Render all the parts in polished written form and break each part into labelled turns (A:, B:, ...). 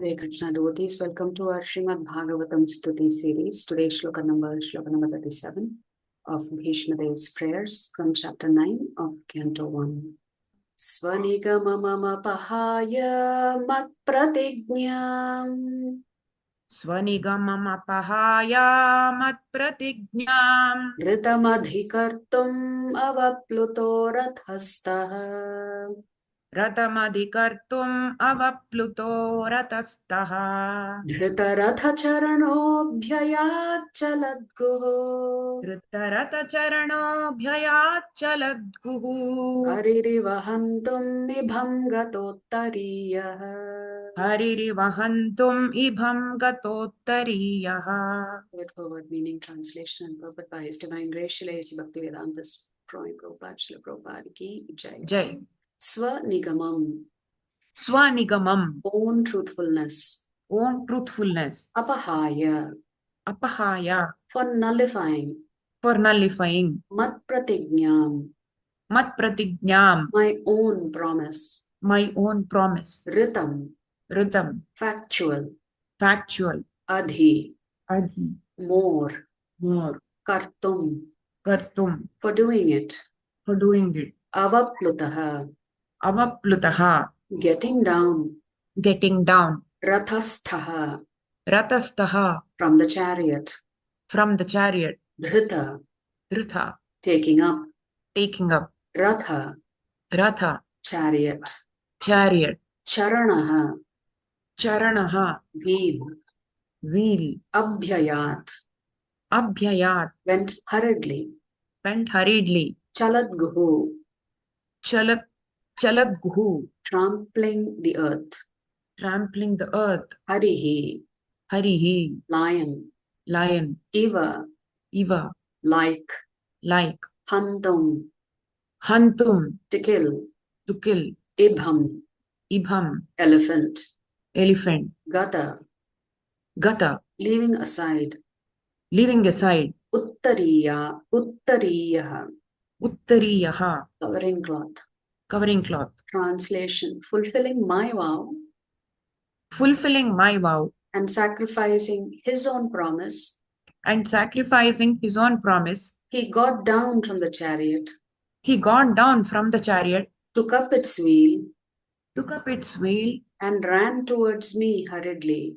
A: Hare Krishna devotees, welcome to our Srimad Bhagavatam Stuti series. Today's shloka number 37 of Bhishma Dev's prayers from chapter 9 of Canto 1. Svanigamamama pahaya mat pratignyam
B: Swanigamamapahaya matpratignyam
A: Ritamadhikartum avapluto rathastah
B: Ratamadhikartum avapluto ratastaha
A: Dhritaratacharanobhyayat
B: Dhritaratacharanobhyayacchaladguhu
A: Haririvahantum mibham gatottariyah.
B: Haririvahantum ibham gatotariyaha.
A: Straightforward meaning, translation, and purport by His Divine Grace, Srila A.C. Bhaktivedanta Swami Prabhupada, Srila Prabhupada ki Jai.
B: Jai.
A: Swanigamam,
B: Swanigamam,
A: own truthfulness.
B: own truthfulness.
A: Apahaya,
B: Apahaya,
A: for nullifying.
B: for nullifying.
A: Mat pratignyam,
B: Matpratignyam,
A: my own promise.
B: my own promise.
A: Ritam,
B: Ritam,
A: factual.
B: factual.
A: Adhi,
B: Adhi,
A: more.
B: more.
A: Kartum,
B: Kartum,
A: for doing it.
B: for doing it.
A: Avaplutaha,
B: Avaplutaha,
A: getting down.
B: getting down.
A: Rathasthaha,
B: Ratastaha,
A: from the chariot.
B: from the chariot.
A: Dhrita,
B: Dhrita,
A: taking up.
B: taking up.
A: Ratha,
B: Ratha,
A: chariot.
B: chariot.
A: Charanaha,
B: Charanaha,
A: wheel.
B: wheel.
A: Abhyayat,
B: Abhyayat,
A: went hurriedly.
B: went hurriedly.
A: Chaladguhu,
B: Chaladguhu,
A: trampling the earth.
B: trampling the earth.
A: Harihi,
B: Harihi,
A: lion.
B: lion.
A: Iva,
B: Iva,
A: like.
B: like.
A: Hantum,
B: Hantum,
A: to kill.
B: to kill.
A: Ibham,
B: Ibham,
A: elephant.
B: elephant.
A: Gata,
B: Gata,
A: leaving aside.
B: leaving aside.
A: Uttariya, uttariyaha,
B: Uttariyaha,
A: covering cloth.
B: covering cloth.
A: Translation, fulfilling my vow
B: Fulfilling my vow
A: and sacrificing his own promise,
B: and sacrificing his own promise,
A: he got down from the chariot,
B: he got down from the chariot,
A: took up its wheel,
B: took up its wheel,
A: and ran towards me hurriedly,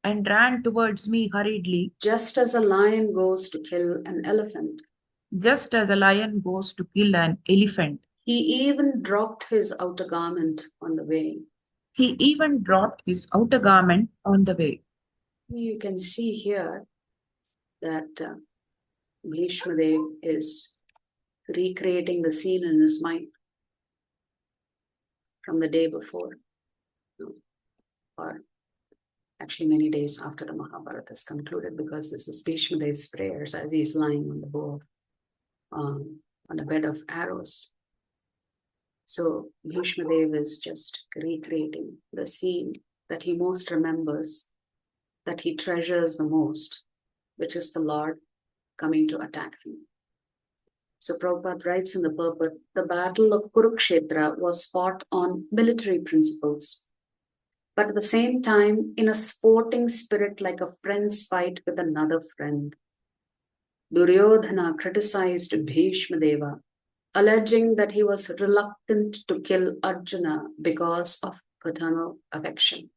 B: and ran towards me hurriedly,
A: just as a lion goes to kill an elephant.
B: just as a lion goes to kill an elephant.
A: He even dropped his outer garment on the way.
B: He even dropped his outer garment on the way.
A: You can see here that Bhishma Dev is recreating the scene in his mind from the day before, or actually many days after the Mahabharata is concluded, because this is Bhishma Dev's prayers as he's lying on the bow, on a bed of arrows. So Bhishma Dev is just recreating the scene that he most remembers, that he treasures the most, which is the Lord coming to attack him. So Prabhupada writes in the purport, the battle of Kurukshetra was fought on military principles, but at the same time in a sporting spirit, like a friend's fight with another friend. Duryodhana criticized Bhishma Deva, alleging that he was reluctant to kill Arjuna because of paternal affection.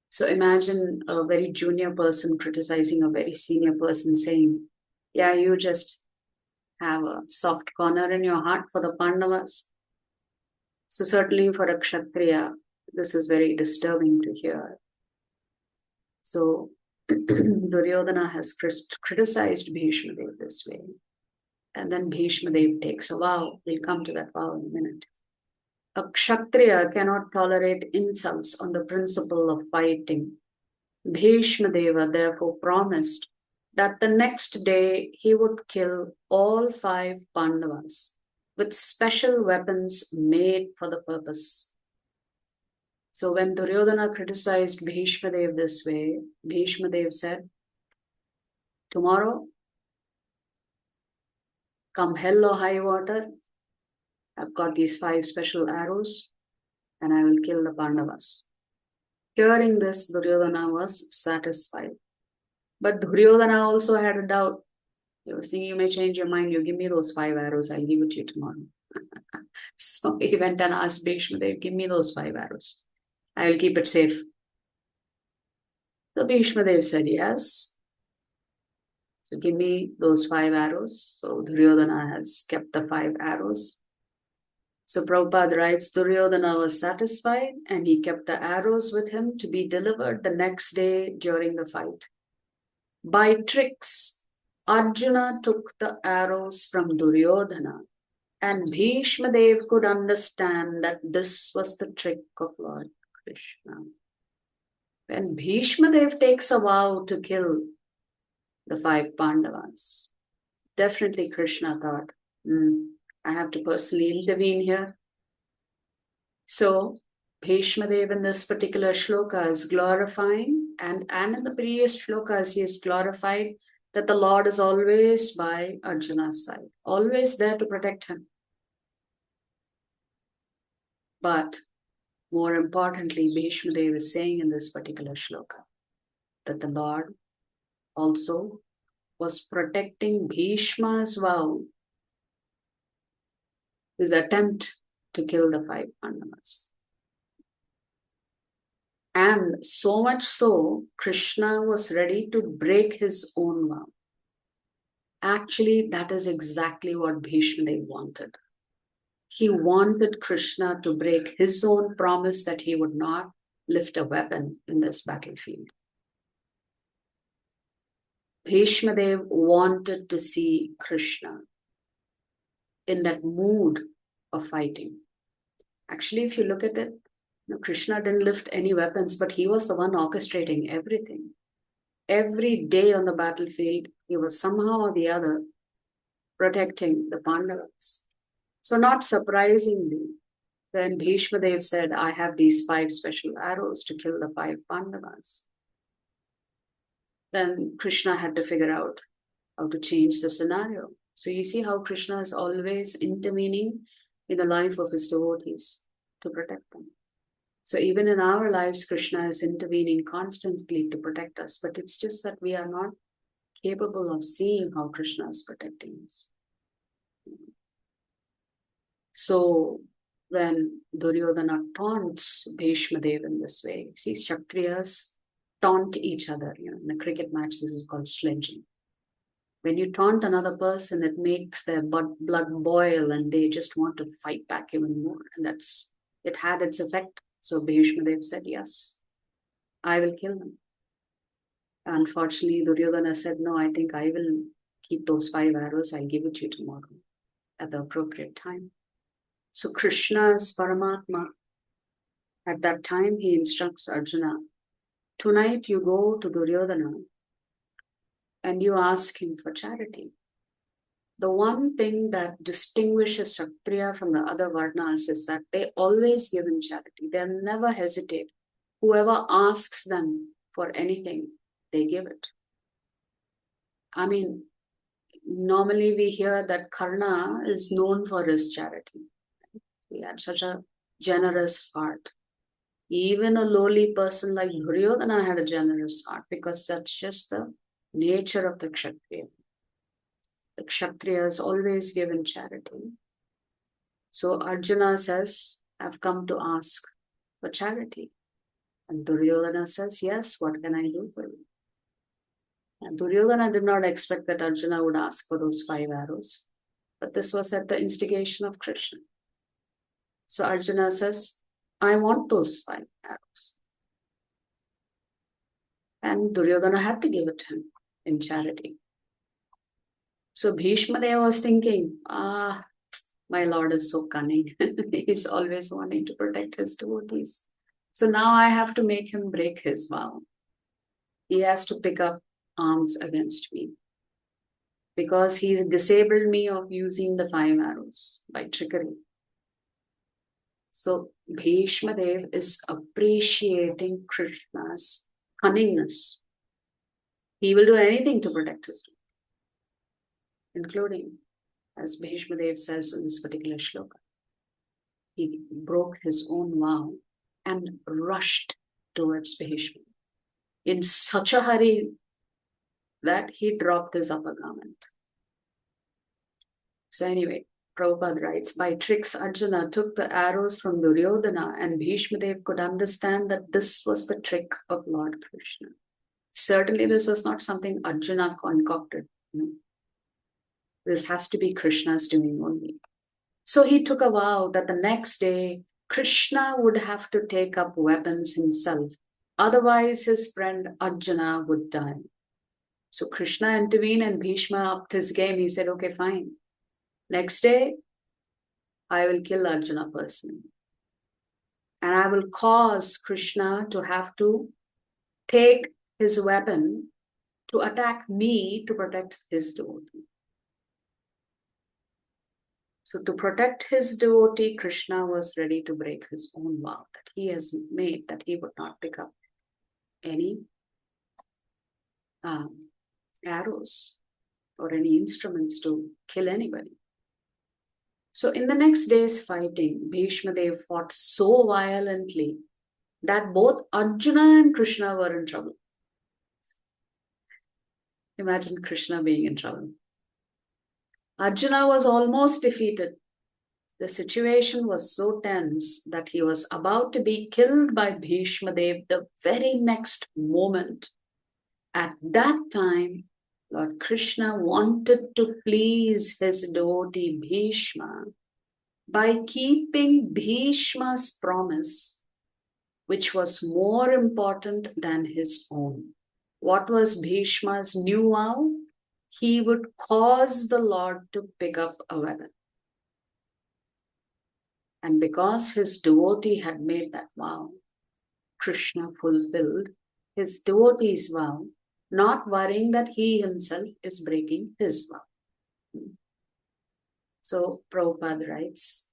A: So imagine a very junior person criticizing a very senior person, saying, yeah, you just have a soft corner in your heart for the Pandavas. So certainly for a Kshatriya, this is very disturbing to hear. So Duryodhana has criticized Bhishma Dev this way. And then Bhishma Dev takes a vow. We'll come to that vow in a minute. A Kshatriya cannot tolerate insults on the principle of fighting. Bhishma Deva therefore promised that the next day he would kill all 5 Pandavas with special weapons made for the purpose. So when Duryodhana criticized Bhishma Dev this way, Bhishma Dev said, tomorrow, come hell or high water, I've got these 5 special arrows and I will kill the Pandavas. Hearing this, Duryodhana was satisfied. But Duryodhana also had a doubt. He was thinking, you may change your mind, you give me those 5 arrows, I'll give it to you tomorrow. So he went and asked Bhishma Dev, give me those 5 arrows. I will keep it safe. So Bhishma Dev said, yes. So give me those 5 arrows. So Duryodhana has kept the 5 arrows. So Prabhupada writes, Duryodhana was satisfied and he kept the arrows with him to be delivered the next day during the fight. By tricks, Arjuna took the arrows from Duryodhana, and Bhishma Dev could understand that this was the trick of Lord Krishna. When Bhishma Dev takes a vow to kill the 5 Pandavas, definitely Krishna thought, I have to personally intervene here. So Bhishma Dev in this particular shloka is glorifying, and in the previous shlokas he is glorified that the Lord is always by Arjuna's side, always there to protect him. But more importantly, Bhishma Dev is saying in this particular shloka that the Lord also was protecting Bhishma's vow, his attempt to kill the 5 Pandavas. And so much so, Krishna was ready to break his own vow. Actually, that is exactly what Bhishma Dev wanted. He wanted Krishna to break his own promise that he would not lift a weapon in this battlefield. Bhishma Dev wanted to see Krishna in that mood of fighting. Actually, if you look at it, Krishna didn't lift any weapons, but he was the one orchestrating everything. Every day on the battlefield, he was somehow or the other protecting the Pandavas. So not surprisingly, when Bhishma Dev said, I have these 5 special arrows to kill the 5 Pandavas, then Krishna had to figure out how to change the scenario. So you see how Krishna is always intervening in the life of his devotees to protect them. So even in our lives, Krishna is intervening constantly to protect us, but it's just that we are not capable of seeing how Krishna is protecting us. So when Duryodhana taunts Bhishma Dev in this way, see, Kshatriyas taunt each other. In a cricket match, this is called sledging. When you taunt another person, it makes their blood boil and they just want to fight back even more. And it had its effect. So Bhishma Dev said, yes, I will kill him. Unfortunately, Duryodhana said, no, I think I will keep those 5 arrows. I'll give it to you tomorrow at the appropriate time. So Krishna is Paramatma. At that time, he instructs Arjuna, tonight you go to Duryodhana and you ask him for charity. The one thing that distinguishes Kshatriya from the other Varnas is that they always give in charity. They never hesitate. Whoever asks them for anything, they give it. I mean, normally we hear that Karna is known for his charity. He had such a generous heart. Even a lowly person like Duryodhana had a generous heart because that's just the nature of the Kshatriya. The Kshatriyas always give in charity. So Arjuna says, I've come to ask for charity. And Duryodhana says, yes, what can I do for you? And Duryodhana did not expect that Arjuna would ask for those 5 arrows. But this was at the instigation of Krishna. So Arjuna says, I want those 5 arrows. And Duryodhana had to give it to him in charity. So Bhishma Dev was thinking, my Lord is so cunning. He's always wanting to protect his devotees. So now I have to make him break his vow. He has to pick up arms against me because he's disabled me of using the 5 arrows by trickery. So Bhishma Dev is appreciating Krishna's cunningness. He will do anything to protect his devotee, including, as Bhishma Dev says in this particular shloka, he broke his own vow and rushed towards Bhishma in such a hurry that he dropped his upper garment. So anyway, Prabhupada writes, by tricks Arjuna took the arrows from Duryodhana, and Bhishma Dev could understand that this was the trick of Lord Krishna. Certainly this was not something Arjuna concocted. This has to be Krishna's doing only. So he took a vow that the next day Krishna would have to take up weapons himself. Otherwise his friend Arjuna would die. So Krishna intervened and Bhishma upped his game. He said, okay, fine. Next day, I will kill Arjuna personally. And I will cause Krishna to have to take his weapon to attack me to protect his devotee. So to protect his devotee, Krishna was ready to break his own vow that he has made, that he would not pick up any arrows or any instruments to kill anybody. So in the next day's fighting, Bhishma Dev fought so violently that both Arjuna and Krishna were in trouble. Imagine Krishna being in trouble. Arjuna was almost defeated. The situation was so tense that he was about to be killed by Bhishma Dev the very next moment. At that time, Lord Krishna wanted to please his devotee Bhishma by keeping Bhishma's promise, which was more important than his own. What was Bhishma's new vow? He would cause the Lord to pick up a weapon. And because his devotee had made that vow, Krishna fulfilled his devotee's vow, not worrying that he himself is breaking his vow. So Prabhupada writes,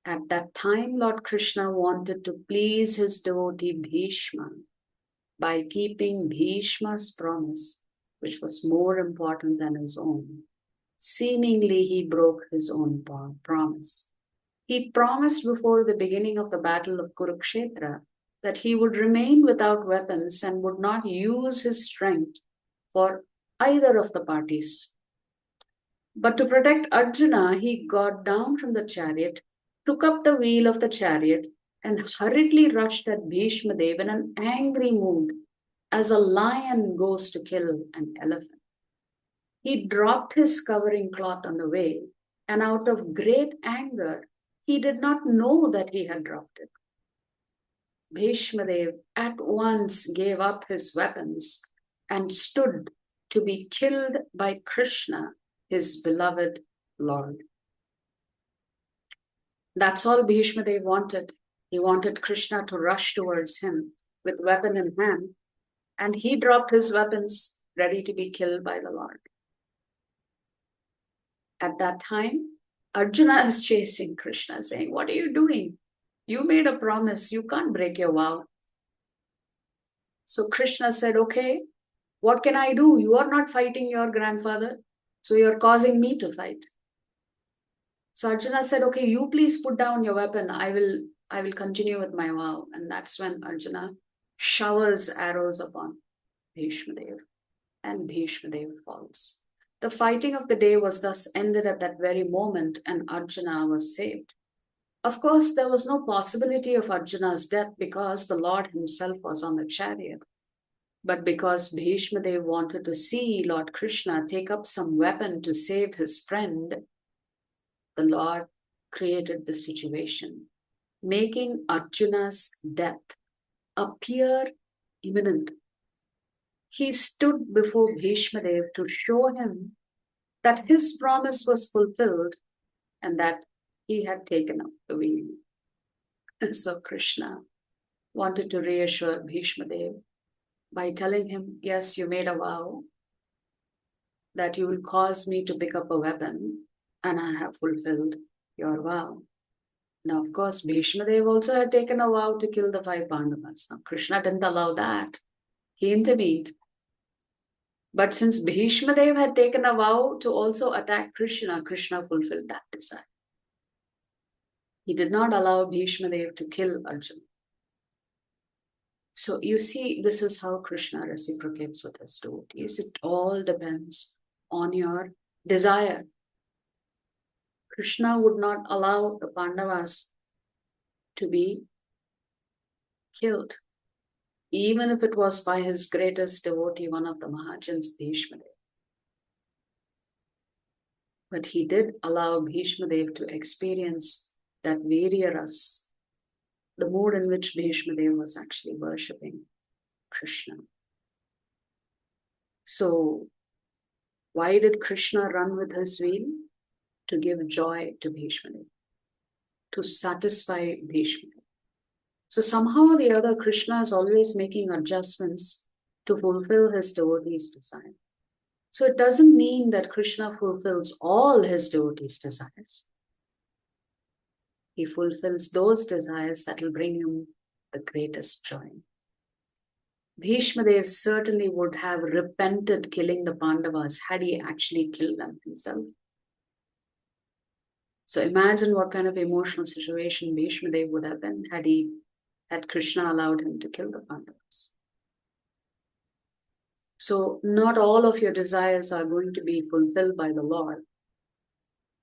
A: at that time, Lord Krishna wanted to please his devotee Bhishma by keeping Bhishma's promise, which was more important than his own. Seemingly, he broke his own promise. He promised before the beginning of the battle of Kurukshetra that he would remain without weapons and would not use his strength for either of the parties. But to protect Arjuna, he got down from the chariot, took up the wheel of the chariot, and hurriedly rushed at Bhishma Dev in an angry mood, as a lion goes to kill an elephant. He dropped his covering cloth on the way, and out of great anger, he did not know that he had dropped it. Bhishma Dev at once gave up his weapons and stood to be killed by Krishna, his beloved Lord. That's all Bhishma Dev wanted. He wanted Krishna to rush towards him with weapon in hand, and he dropped his weapons ready to be killed by the Lord. At that time, Arjuna is chasing Krishna, saying, what are you doing? You made a promise. You can't break your vow. So Krishna said, okay, what can I do? You are not fighting your grandfather, so you're causing me to fight. So Arjuna said, okay, you please put down your weapon. I will continue with my vow. And that's when Arjuna showers arrows upon Bhishma Dev, and Bhishma Dev falls. The fighting of the day was thus ended at that very moment, and Arjuna was saved. Of course, there was no possibility of Arjuna's death because the Lord himself was on the chariot. But because Bhishma Dev wanted to see Lord Krishna take up some weapon to save his friend, the Lord created the situation, making Arjuna's death appear imminent. He stood before Bhishma Dev to show him that his promise was fulfilled and that he had taken up the wheel. And so Krishna wanted to reassure Bhishma Dev by telling him, yes, you made a vow that you will cause me to pick up a weapon, and I have fulfilled your vow. Now, of course, Bhishma Dev also had taken a vow to kill the 5 Pandavas. Now, Krishna didn't allow that. He intervened. But since Bhishma Dev had taken a vow to also attack Krishna, Krishna fulfilled that desire. He did not allow Bhishma Dev to kill Arjuna. So you see, this is how Krishna reciprocates with his devotees. It all depends on your desire. Krishna would not allow the Pandavas to be killed, even if it was by his greatest devotee, one of the Mahajans, Bhishma Dev. But he did allow Bhishma Dev to experience that Virya Ras, the mood in which Bhishma Dev was actually worshipping Krishna. So, why did Krishna run with his wheel? To give joy to Bhishma Dev, to satisfy Bhishma Dev. So somehow or the other, Krishna is always making adjustments to fulfill his devotees' desire. So it doesn't mean that Krishna fulfills all his devotees' desires. He fulfills those desires that will bring him the greatest joy. Bhishma Dev certainly would have repented killing the Pandavas had he actually killed them himself. So imagine what kind of emotional situation Bhishma Dev would have been had Krishna allowed him to kill the Pandavas. So not all of your desires are going to be fulfilled by the Lord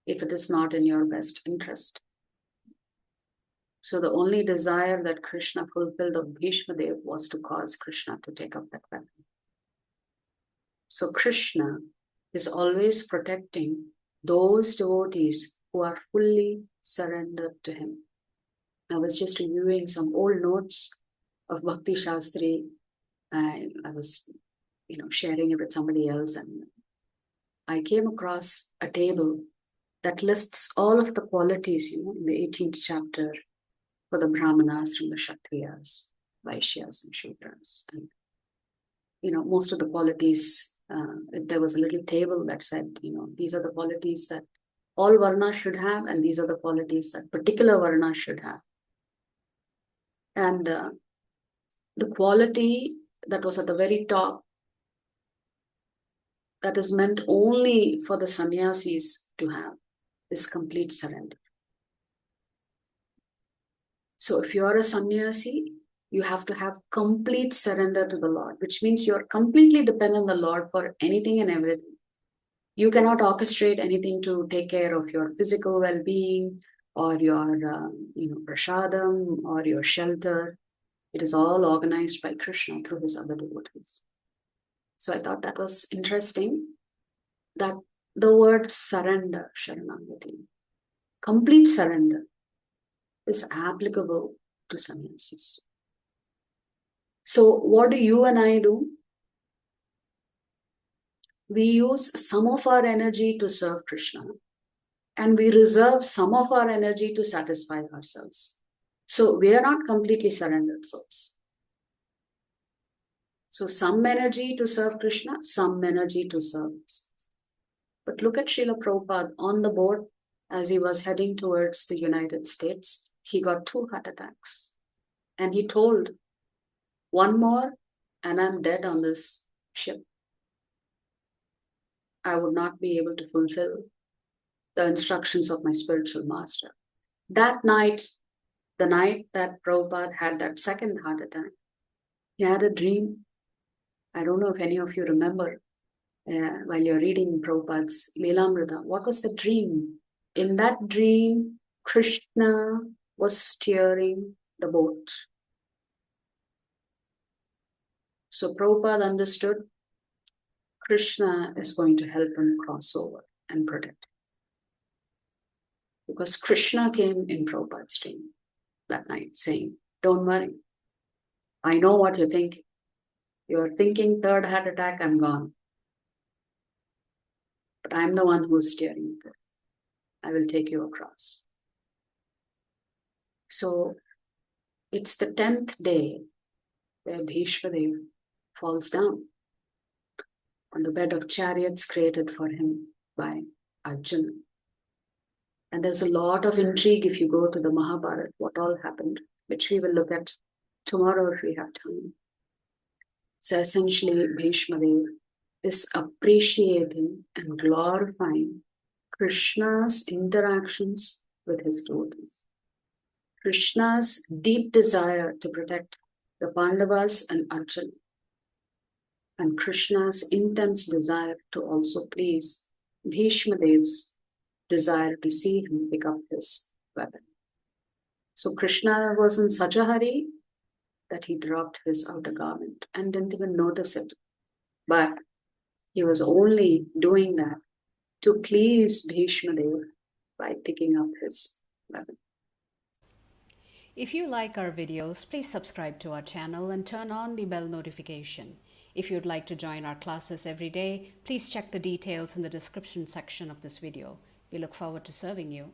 A: if it is not in your best interest. So the only desire that Krishna fulfilled of Bhishma Dev was to cause Krishna to take up that weapon. So Krishna is always protecting those devotees who are fully surrendered to him. I was just reviewing some old notes of Bhakti Shastri. I was, sharing it with somebody else, and I came across a table that lists all of the qualities, in the 18th chapter for the Brahmanas, from the Kshatriyas, Vaishyas, and Shudras. And, most of the qualities, there was a little table that said, these are the qualities that all Varnas should have, and these are the qualities that particular Varnas should have. And the quality that was at the very top, that is meant only for the sannyasis to have, is complete surrender. So if you are a sannyasi, you have to have complete surrender to the Lord, which means you're completely dependent on the Lord for anything and everything. You cannot orchestrate anything to take care of your physical well-being or your, prasadam or your shelter. It is all organized by Krishna through his other devotees. So I thought that was interesting, that the word surrender, Sharanagati, complete surrender, is applicable to sannyasis. So what do you and I do? We use some of our energy to serve Krishna, and we reserve some of our energy to satisfy ourselves. So we are not completely surrendered souls. So some energy to serve Krishna, some energy to serve ourselves. But look at Srila Prabhupada on the boat as he was heading towards the United States. He got 2 heart attacks. And he told, one more and I'm dead on this ship. I would not be able to fulfill the instructions of my spiritual master. That night, the night that Prabhupada had that second heart attack, he had a dream. I don't know if any of you remember while you're reading Prabhupada's Leelamrita. What was the dream? In that dream, Krishna was steering the boat. So Prabhupada understood Krishna is going to help him cross over and protect him. Because Krishna came in Prabhupada's dream that night saying, don't worry. I know what you're thinking. You're thinking 3rd heart attack, I'm gone. But I'm the one who's steering the boat. I will take you across. So it's the 10th day where Bhishma Dev falls down on the bed of chariots created for him by Arjuna. And there's a lot of intrigue if you go to the Mahabharata, what all happened, which we will look at tomorrow if we have time. So essentially, Bhishma Dev is appreciating and glorifying Krishna's interactions with his devotees. Krishna's deep desire to protect the Pandavas and Arjuna, and Krishna's intense desire to also please Bhishma Dev's desire to see him pick up his weapon. So Krishna was in such a hurry that he dropped his outer garment and didn't even notice it. But he was only doing that to please Bhishma Dev by picking up his weapon.
C: If you like our videos, please subscribe to our channel and turn on the bell notification. If you'd like to join our classes every day, please check the details in the description section of this video. We look forward to serving you.